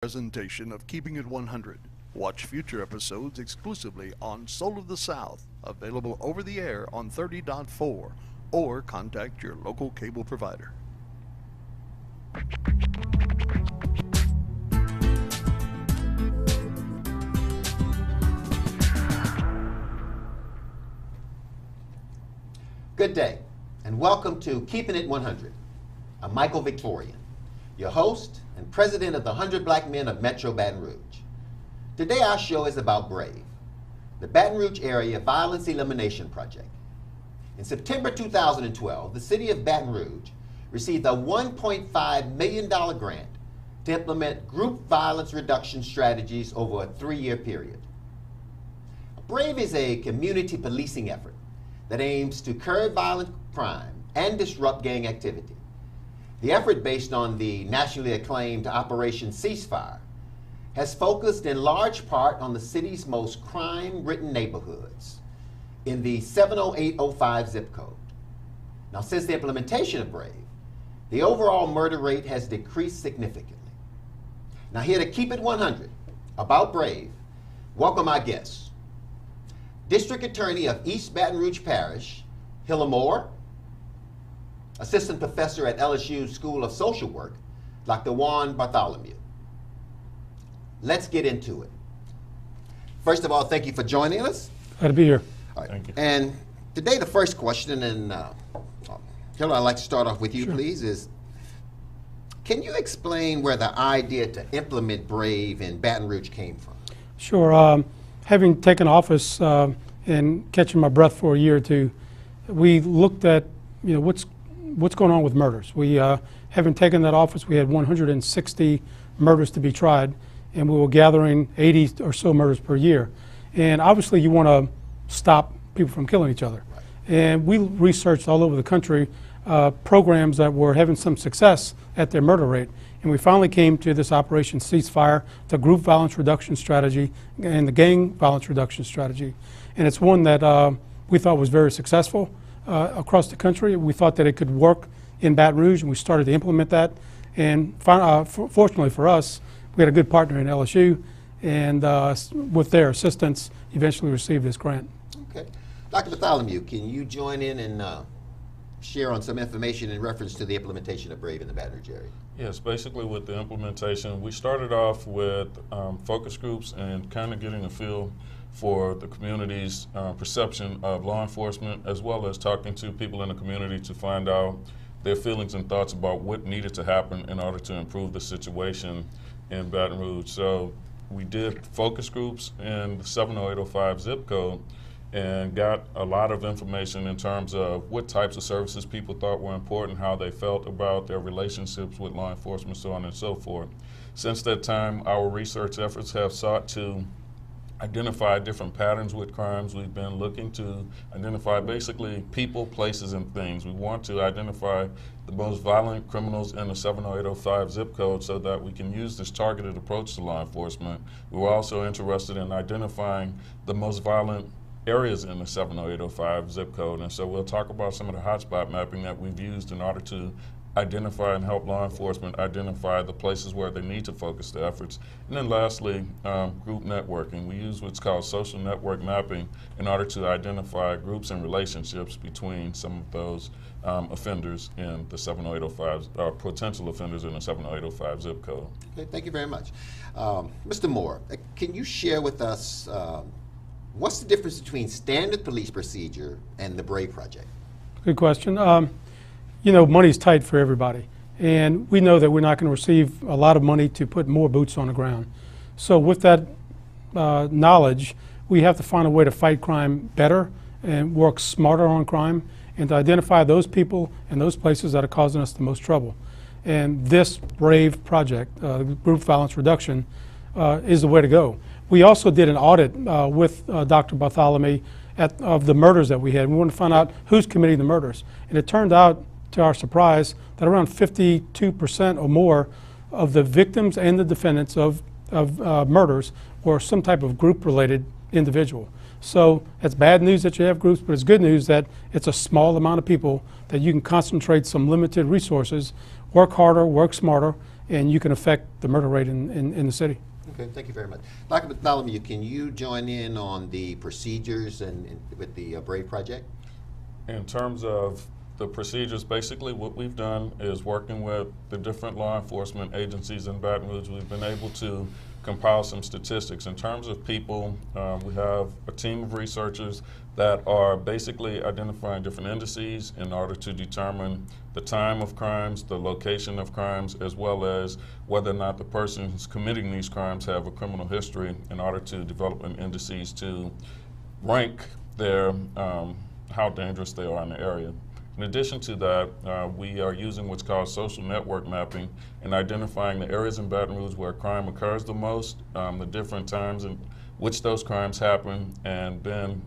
Presentation of Keeping It 100. Watch future episodes exclusively on Soul of the South, available over the air on 30.4, or contact your local cable provider. Good day, and welcome to Keepin It 100. I'm Michael Victorian, your host and president of the 100 Black Men of Metro Baton Rouge. Today our show is about BRAVE, the Baton Rouge Area Violence Elimination Project. In September 2012, the city of Baton Rouge received a $1.5 million grant to implement group violence reduction strategies over a 3-year period. BRAVE is a community policing effort that aims to curb violent crime and disrupt gang activity. The effort, based on the nationally acclaimed Operation Ceasefire, has focused in large part on the city's most crime-ridden neighborhoods in the 70805 zip code. Now, since the implementation of BRAVE, the overall murder rate has decreased significantly. Now, here to keep it 100 about BRAVE, welcome our guests. District Attorney of East Baton Rouge Parish, Hilla Moore, Assistant Professor at LSU School of Social Work, Dr. Juan Bartholomew. Let's get into it. First of all, thank you for joining us. Glad to be here. All right. Thank you. And today the first question, and Hilla, I'd like to start off with you, Sure. please, is can you explain where the idea to implement BRAVE in Baton Rouge came from? Sure. Having taken office and catching my breath for a year or two, we looked at what's going on with murders. We, having taken that office, we had 160 murders to be tried, and we were gathering 80 or so murders per year. And obviously, you want to stop people from killing each other. Right. And we researched all over the country programs that were having some success at their murder rate. And we finally came to this Operation Ceasefire, the group violence reduction strategy, and the gang violence reduction strategy. And it's one that we thought was very successful across the country. We thought that it could work in Baton Rouge, and we started to implement that. And fortunately for us, we had a good partner in LSU, and with their assistance, eventually received this grant. Okay. Dr. Bartholomew, can you join in and share on some information in reference to the implementation of BRAVE in the Baton Rouge area? Yes, basically with the implementation, we started off with focus groups and kind of getting a feel for the community's perception of law enforcement, as well as talking to people in the community to find out their feelings and thoughts about what needed to happen in order to improve the situation in Baton Rouge. So we did focus groups in the 70805 zip code and got a lot of information in terms of what types of services people thought were important, how they felt about their relationships with law enforcement, so on and so forth. Since that time, our research efforts have sought to identify different patterns with crimes. We've been looking to identify basically people, places, and things. We want to identify the most violent criminals in the 70805 zip code so that we can use this targeted approach to law enforcement. We were also interested in identifying the most violent areas in the 70805 zip code, and so we'll talk about some of the hotspot mapping that we've used in order to identify and help law enforcement identify the places where they need to focus their efforts. And then lastly, group networking. We use what's called social network mapping in order to identify groups and relationships between some of those offenders in the 70805, or potential offenders in the 70805 zip code. Okay, thank you very much. Mr. Moore, can you share with us what's the difference between standard police procedure and the BRAVE project? Good question. Money's tight for everybody, and we know that we're not going to receive a lot of money to put more boots on the ground. So with that knowledge, we have to find a way to fight crime better and work smarter on crime, and to identify those people and those places that are causing us the most trouble. And this BRAVE project, group violence reduction, is the way to go. We also did an audit with Dr. Bartholomew of the murders that we had. We wanted to find out who's committing the murders. And it turned out, to our surprise, that around 52% or more of the victims and the defendants of murders were some type of group-related individual. So it's bad news that you have groups, but it's good news that it's a small amount of people that you can concentrate some limited resources, work harder, work smarter, and you can affect the murder rate in the city. Okay, thank you very much. Dr. Bartholomew, can you join in on the procedures and with the Brave Project? In terms of the procedures, basically what we've done is working with the different law enforcement agencies in Baton Rouge, we've been able to compile some statistics. In terms of people, we have a team of researchers that are basically identifying different indices in order to determine the time of crimes, the location of crimes, as well as whether or not the persons committing these crimes have a criminal history, in order to develop an indices to rank their how dangerous they are in the area. In addition to that, we are using what's called social network mapping and identifying the areas in Baton Rouge where crime occurs the most, the different times in which those crimes happen, and then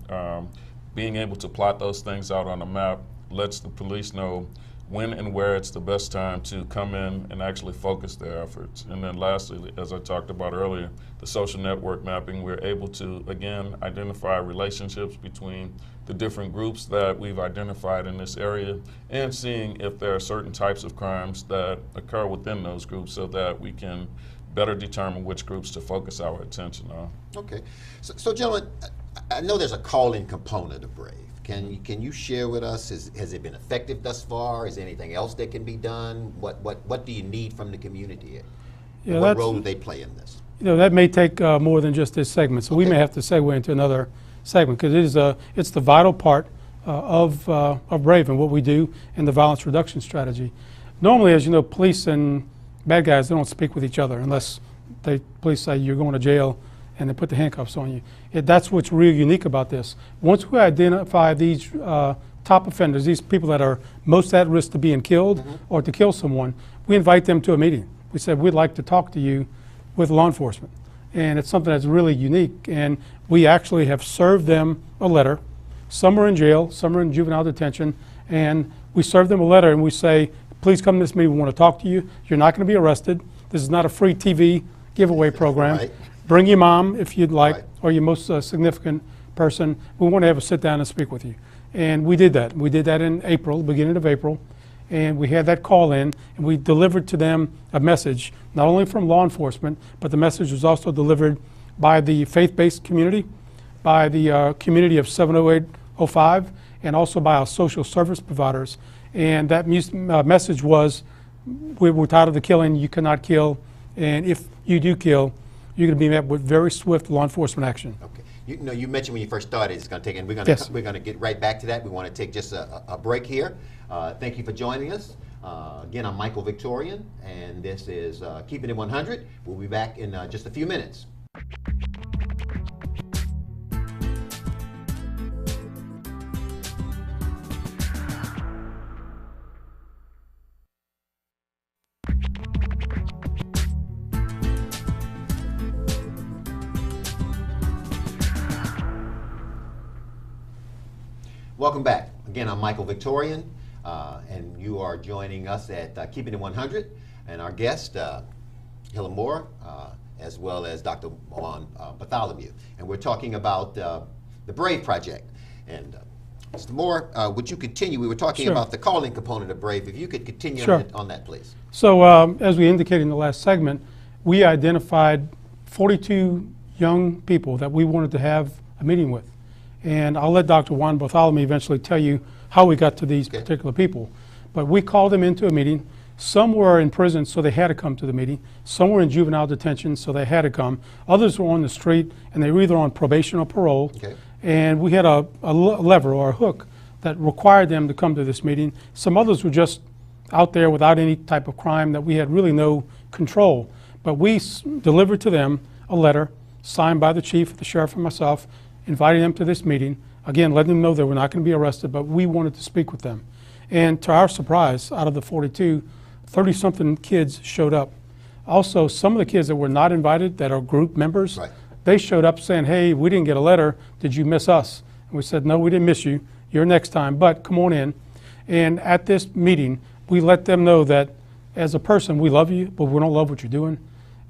being able to plot those things out on a map lets the police know when and where it's the best time to come in and actually focus their efforts. And then lastly, as I talked about earlier, the social network mapping, we're able to, again, identify relationships between the different groups that we've identified in this area, and seeing if there are certain types of crimes that occur within those groups, so that we can better determine which groups to focus our attention on. Okay. So gentlemen, I know there's a call-in component of Brave. Can you share with us, has it been effective thus far? Is there anything else that can be done? What do you need from the community here? Yeah, what role do they play in this? You know, that may take more than just this segment, so we may have to segue into another segment, because it's the vital part of Brave and what we do in the violence reduction strategy. Normally, as you know, police and bad guys, they don't speak with each other unless police say you're going to jail and they put the handcuffs on you. That's what's really unique about this. Once we identify these top offenders, these people that are most at risk to being killed or to kill someone, we invite them to a meeting. We said, we'd like to talk to you with law enforcement. And it's something that's really unique. And we actually have served them a letter. Some are in jail, some are in juvenile detention. And we serve them a letter and we say, please come to this meeting, we want to talk to you. You're not going to be arrested. This is not a free TV giveaway program. Right. Bring your mom if you'd like, Right. or your most significant person. We want to have a sit down and speak with you. And we did that. We did that in April, beginning of April. And we had that call in, and we delivered to them a message, not only from law enforcement, but the message was also delivered by the faith-based community, by the community of 70805, and also by our social service providers. And that message was, we're tired of the killing, you cannot kill, and if you do kill, you're going to be met with very swift law enforcement action. Okay. You mentioned when you first started it's going to take, and we're going to get right back to that. We want to take just a break here. Thank you for joining us. Again, I'm Michael Victorian, and this is Keeping It 100. We'll be back in just a few minutes. Welcome back. Again, I'm Michael Victorian, and you are joining us at Keeping It 100, and our guest, Helen Moore, as well as Dr. Juan Bartholomew. And we're talking about the Brave Project. And Mr. Moore, would you continue? We were talking Sure. about the calling component of Brave. If you could continue Sure. on that, please. So as we indicated in the last segment, we identified 42 young people that we wanted to have a meeting with. And I'll let Dr. Juan Bartholomew eventually tell you how we got to these particular people. But we called them into a meeting. Some were in prison, so they had to come to the meeting. Some were in juvenile detention, so they had to come. Others were on the street, and they were either on probation or parole. Okay. And we had a lever or a hook that required them to come to this meeting. Some others were just out there without any type of crime that we had really no control. But we delivered to them a letter signed by the chief, the sheriff, and myself, inviting them to this meeting. Again, letting them know they were not going to be arrested, but we wanted to speak with them. And to our surprise, out of the 42, 30-something kids showed up. Also, some of the kids that were not invited, that are group members, Right. they showed up saying, hey, we didn't get a letter. Did you miss us? And we said, no, we didn't miss you. You're next time, but come on in. And at this meeting, we let them know that as a person, we love you, but we don't love what you're doing.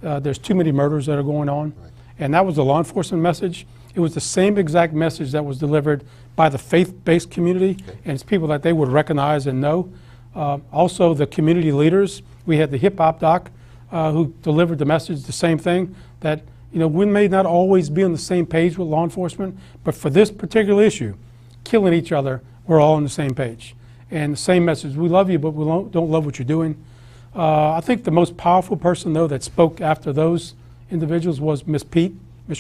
There's too many murders that are going on. Right. And that was the law enforcement message. It was the same exact message that was delivered by the faith-based community, and it's people that they would recognize and know. Also, the community leaders. We had the hip-hop doc, who delivered the message, the same thing, that we may not always be on the same page with law enforcement, but for this particular issue, killing each other, we're all on the same page. And the same message, we love you, but we don't love what you're doing. I think the most powerful person, though, that spoke after those individuals was Miss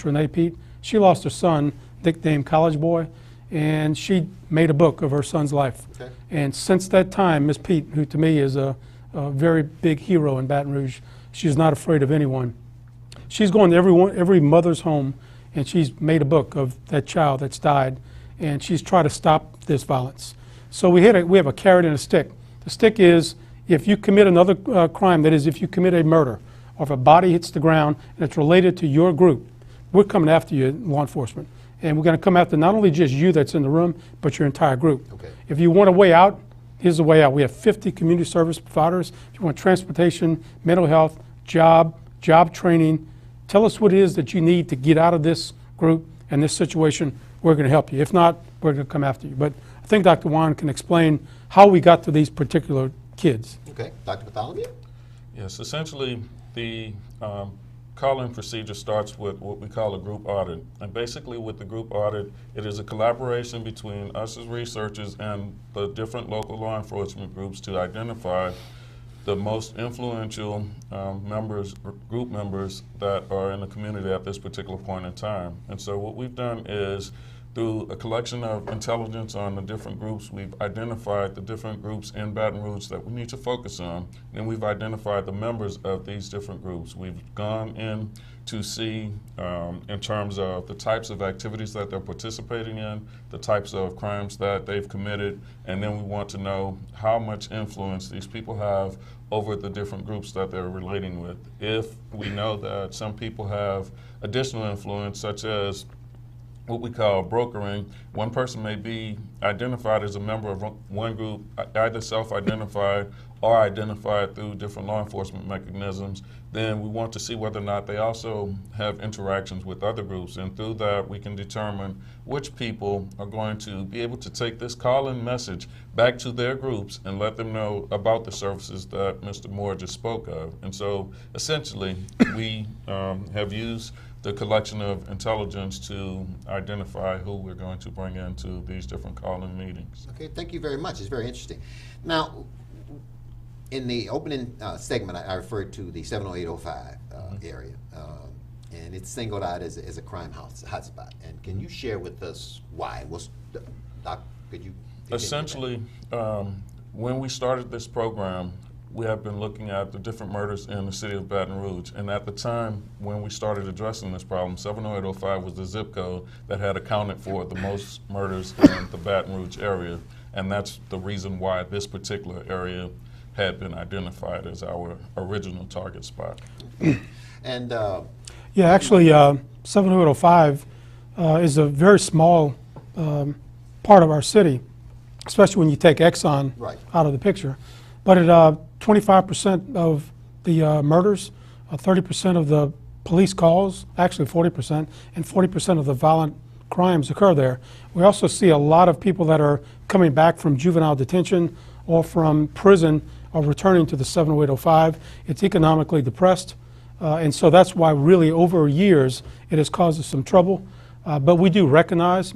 Renee Pete. She lost her son, nicknamed College Boy, and she made a book of her son's life. Okay. And since that time, Miss Pete, who to me is a very big hero in Baton Rouge, she's not afraid of anyone. She's gone to every mother's home, and she's made a book of that child that's died, and she's tried to stop this violence. So we have a carrot and a stick. The stick is if you commit another crime, that is if you commit a murder, or if a body hits the ground and it's related to your group, we're coming after you, law enforcement. And we're going to come after not only just you that's in the room, but your entire group. Okay. If you want a way out, here's the way out. We have 50 community service providers. If you want transportation, mental health, job training, tell us what it is that you need to get out of this group and this situation. We're going to help you. If not, we're going to come after you. But I think Dr. Juan can explain how we got to these particular kids. Okay, Dr. Bartholomew? Yes, essentially the calling procedure starts with what we call a group audit. And basically with the group audit, it is a collaboration between us as researchers and the different local law enforcement groups to identify the most influential group members that are in the community at this particular point in time. And so what we've done is, through a collection of intelligence on the different groups, we've identified the different groups in Baton Rouge that we need to focus on, and we've identified the members of these different groups. We've gone in to see, in terms of the types of activities that they're participating in, the types of crimes that they've committed, and then we want to know how much influence these people have over the different groups that they're relating with. If we know that some people have additional influence, such as what we call brokering, one person may be identified as a member of one group, either self-identified or identified through different law enforcement mechanisms, then we want to see whether or not they also have interactions with other groups. And through that, we can determine which people are going to be able to take this call-in message back to their groups and let them know about the services that Mr. Moore just spoke of. And so essentially, we have used the collection of intelligence to identify who we're going to bring into these different call-in meetings. Okay, thank you very much. It's very interesting. Now, in the opening segment, I referred to the 70805 area, and it's singled out as a crime hotspot. And can you share with us why? Doc, could you? Essentially, when we started this program, we have been looking at the different murders in the city of Baton Rouge. And at the time when we started addressing this problem, 70805 was the zip code that had accounted for the most murders in the Baton Rouge area. And that's the reason why this particular area had been identified as our original target spot. And yeah, actually, 70805 is a very small part of our city, especially when you take Exxon out of the picture. But at 25% of the murders, 30% of the police calls, actually 40%, and 40% of the violent crimes occur there. We also see a lot of people that are coming back from juvenile detention or from prison are returning to the 70805. It's economically depressed, and so that's why really over years it has caused us some trouble. But we do recognize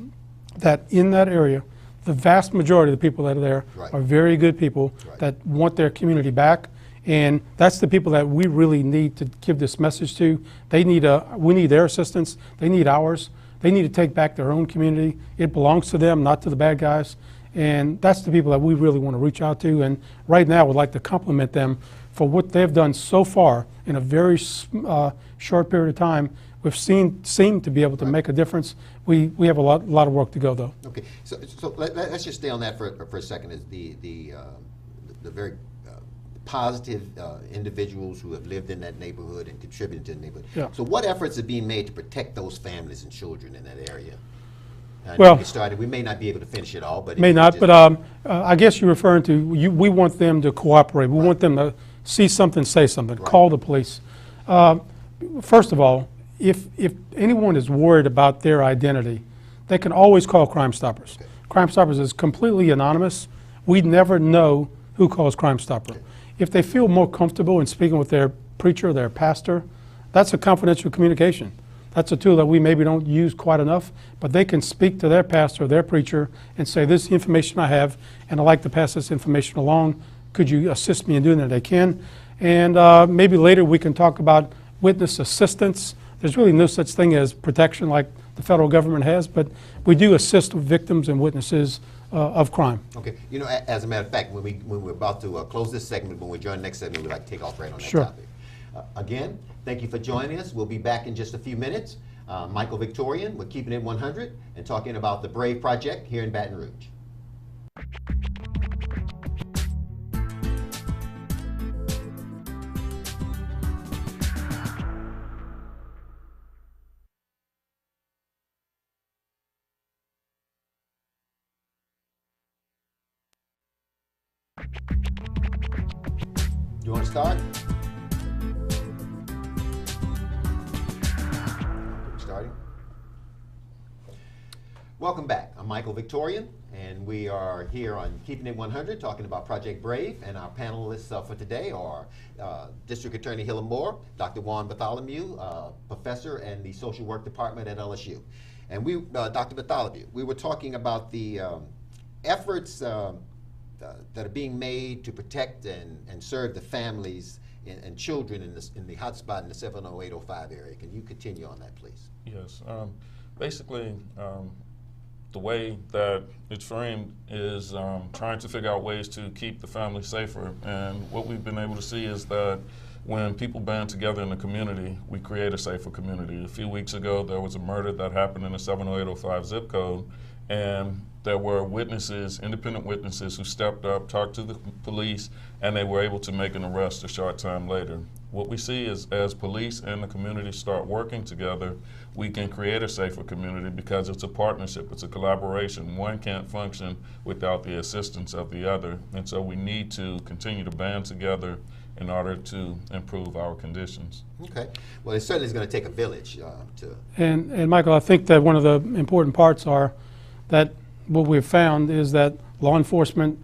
that in that area, the vast majority of the people that are there are very good people that want their community back, and that's the people that we really need to give this message to. We need their assistance. They need ours. They need to take back their own community. It belongs to them, not to the bad guys, and that's the people that we really want to reach out to. And right now, we'd like to compliment them for what they've done so far in a very short period of time. We've seemed to be able to make a difference. We have a lot of work to go, though. Okay, so let's just stay on that for a second. Is the very positive individuals who have lived in that neighborhood and contributed to the neighborhood. Yeah. So what efforts are being made to protect those families and children in that area? Well, get started. We may not be able to finish it all, but may not. But I guess you're referring to we want them to cooperate. We want them to see something, say something, call the police. First of all, if anyone is worried about their identity, they can always call Crime Stoppers. Okay. Crime Stoppers is completely anonymous. We never know who calls Crime Stopper. Okay. If they feel more comfortable in speaking with their preacher, their pastor. That's a confidential communication. That's a tool that we maybe don't use quite enough, but they can speak to their pastor, their preacher, and say, this is the information I have, and I'd like to pass this information along. Could you assist me in doing that? They can. And maybe later we can talk about witness assistance. There's really no such thing as protection like the federal government has, but we do assist victims and witnesses of crime. Okay. You know, as a matter of fact, when we're about to close this segment, when we join the next segment, we'd like to take off right on that Sure. topic. Again, thank you for joining us. We'll be back in just a few minutes. Michael Victorian with Keeping It 100 and talking about the Brave Project here in Baton Rouge. You want to start? Starting. Welcome back. I'm Michael Victorian, and we are here on Keeping It 100 talking about Project Brave, and our panelists for today are District Attorney Hilla Moore, Dr. Juan Bartholomew, professor in the Social Work Department at LSU. And we, Dr. Bartholomew, we were talking about the efforts that are being made to protect and serve the families and children in the hotspot in the 70805 area. Can you continue on that, please? Yes. Basically, the way that it's framed is trying to figure out ways to keep the family safer. And what we've been able to see is that when people band together in the community, we create a safer community. A few weeks ago, there was a murder that happened in the 70805 zip code, and there were witnesses, independent witnesses, who stepped up, talked to the police, and they were able to make an arrest a short time later. What we see is as police and the community start working together, we can create a safer community because it's a partnership, it's a collaboration. One can't function without the assistance of the other, and so we need to continue to band together in order to improve our conditions. Okay. Well, it certainly is going to take a village to... And Michael, I think that one of the important parts are that what we've found is that law enforcement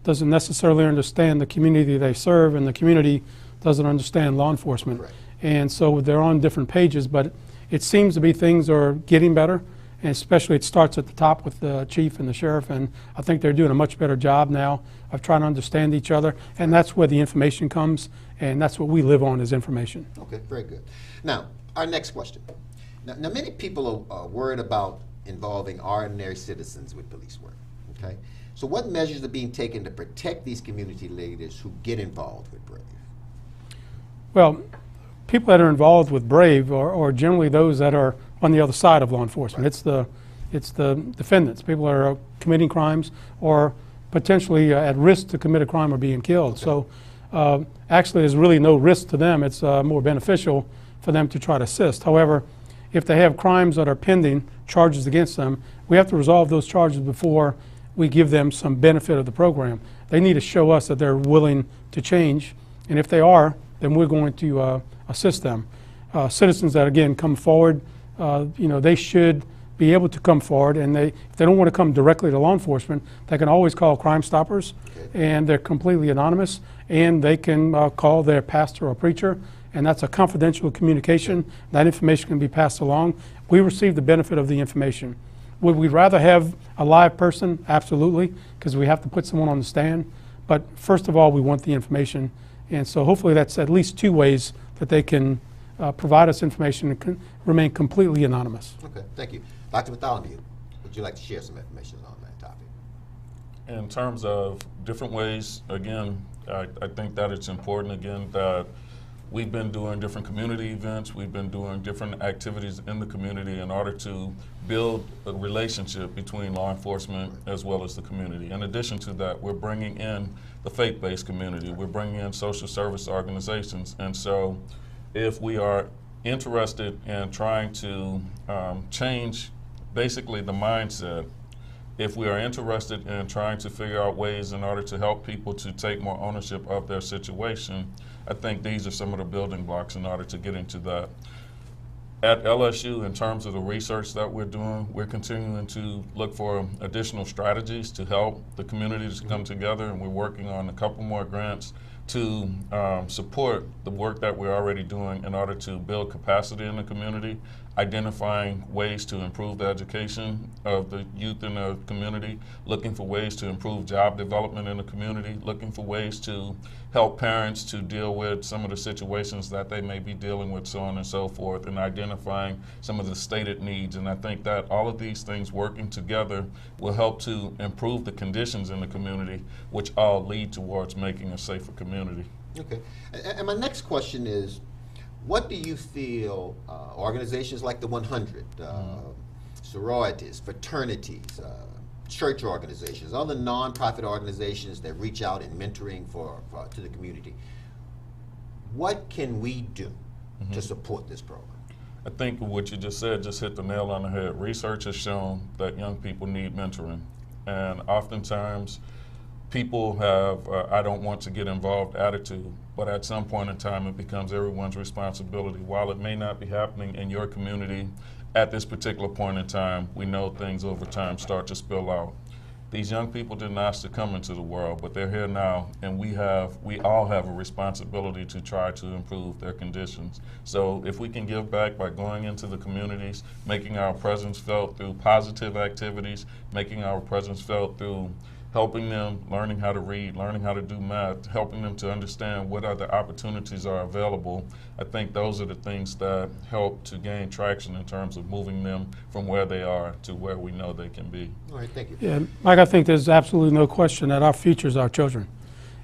doesn't necessarily understand the community they serve, and the community doesn't understand law enforcement. Right. And so they're on different pages, but it seems to be things are getting better, and especially it starts at the top with the chief and the sheriff, and I think they're doing a much better job now of trying to understand each other, and that's where the information comes, and that's what we live on is information. Okay, very good. Now, our next question. Now many people are worried about involving ordinary citizens with police work, okay? So what measures are being taken to protect these community leaders who get involved with Brave? Well, people that are involved with Brave are generally those that are on the other side of law enforcement. Right. It's the defendants, people that are committing crimes or potentially at risk to commit a crime or being killed. Okay. So actually there's really no risk to them. It's more beneficial for them to try to assist. However, if they have crimes that are pending, charges against them, we have to resolve those charges before we give them some benefit of the program. They need to show us that they're willing to change, and if they are, then we're going to assist them. Citizens that, again, come forward, they should be able to come forward, and if they don't want to come directly to law enforcement, they can always call Crime Stoppers, and they're completely anonymous, and they can call their pastor or preacher, and that's a confidential communication. That information can be passed along. We receive the benefit of the information. Would we rather have a live person? Absolutely, because we have to put someone on the stand. But first of all, we want the information. And so hopefully that's at least two ways that they can provide us information and remain completely anonymous. Okay, thank you. Dr. Bartholomew, would you like to share some information on that topic? In terms of different ways, again, I think that it's important, again, that we've been doing different community events, we've been doing different activities in the community in order to build a relationship between law enforcement as well as the community. In addition to that, we're bringing in the faith-based community, we're bringing in social service organizations, and so if we are interested in trying to change basically the mindset, if we are interested in trying to figure out ways in order to help people to take more ownership of their situation, I think these are some of the building blocks in order to get into that. At LSU, in terms of the research that we're doing, we're continuing to look for additional strategies to help the communities come together, and we're working on a couple more grants to support the work that we're already doing in order to build capacity in the community, identifying ways to improve the education of the youth in the community, looking for ways to improve job development in the community, looking for ways to help parents to deal with some of the situations that they may be dealing with, so on and so forth, and identifying some of the stated needs. And I think that all of these things working together will help to improve the conditions in the community, which all lead towards making a safer community. Okay. And my next question is, what do you feel organizations like the 100, sororities, fraternities, church organizations, other nonprofit organizations that reach out in mentoring to the community, what can we do to support this program? I think what you just said just hit the nail on the head. Research has shown that young people need mentoring. And oftentimes, people have I don't want to get involved attitude, but at some point in time it becomes everyone's responsibility. While it may not be happening in your community at this particular point in time, we know things over time start to spill out. These young people didn't ask to come into the world, but they're here now, and we all have a responsibility to try to improve their conditions. So if we can give back by going into the communities, making our presence felt through positive activities, making our presence felt through helping them, learning how to read, learning how to do math, helping them to understand what other opportunities are available. I think those are the things that help to gain traction in terms of moving them from where they are to where we know they can be. All right, thank you. Yeah, Mike, I think there's absolutely no question that our future is our children.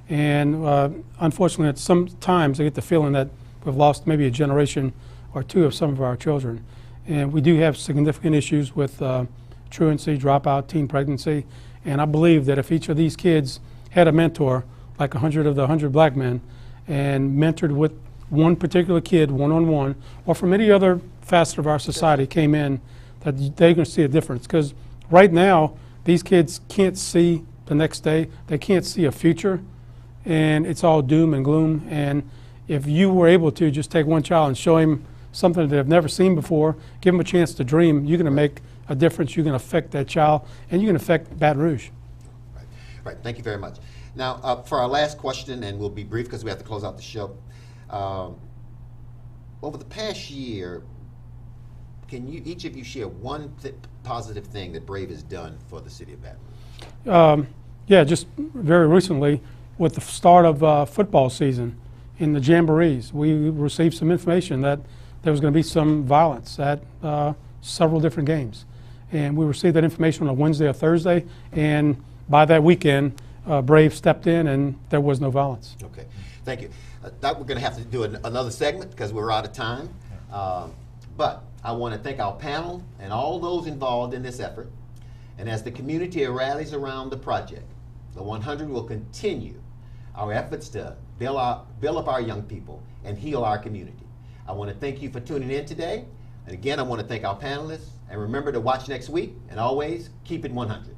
And unfortunately, at some times I get the feeling that we've lost maybe a generation or two of some of our children. And we do have significant issues with truancy, dropout, teen pregnancy. And I believe that if each of these kids had a mentor, like 100 of the 100 black men, and mentored with one particular kid one-on-one, or from any other facet of our society came in, that they're going to see a difference. Because right now, these kids can't see the next day. They can't see a future, and it's all doom and gloom. And if you were able to just take one child and show him something that they've never seen before, give them a chance to dream, you're going to make a difference. You can affect that child, and you can affect Baton Rouge. Right. Thank you very much. Now, for our last question, and we'll be brief because we have to close out the show. Over the past year, can each of you share one positive thing that Brave has done for the city of Baton Rouge? Yeah, just very recently, with the start of football season in the jamborees, we received some information that there was going to be some violence at several different games. And we received that information on a Wednesday or Thursday, and by that weekend, Brave stepped in and there was no violence. Okay, thank you. That we're going to have to do another segment because we're out of time. But I want to thank our panel and all those involved in this effort. And as the community rallies around the project, the 100 will continue our efforts to build up our young people and heal our community. I want to thank you for tuning in today. And again, I want to thank our panelists. And remember to watch next week, and always keep it 100.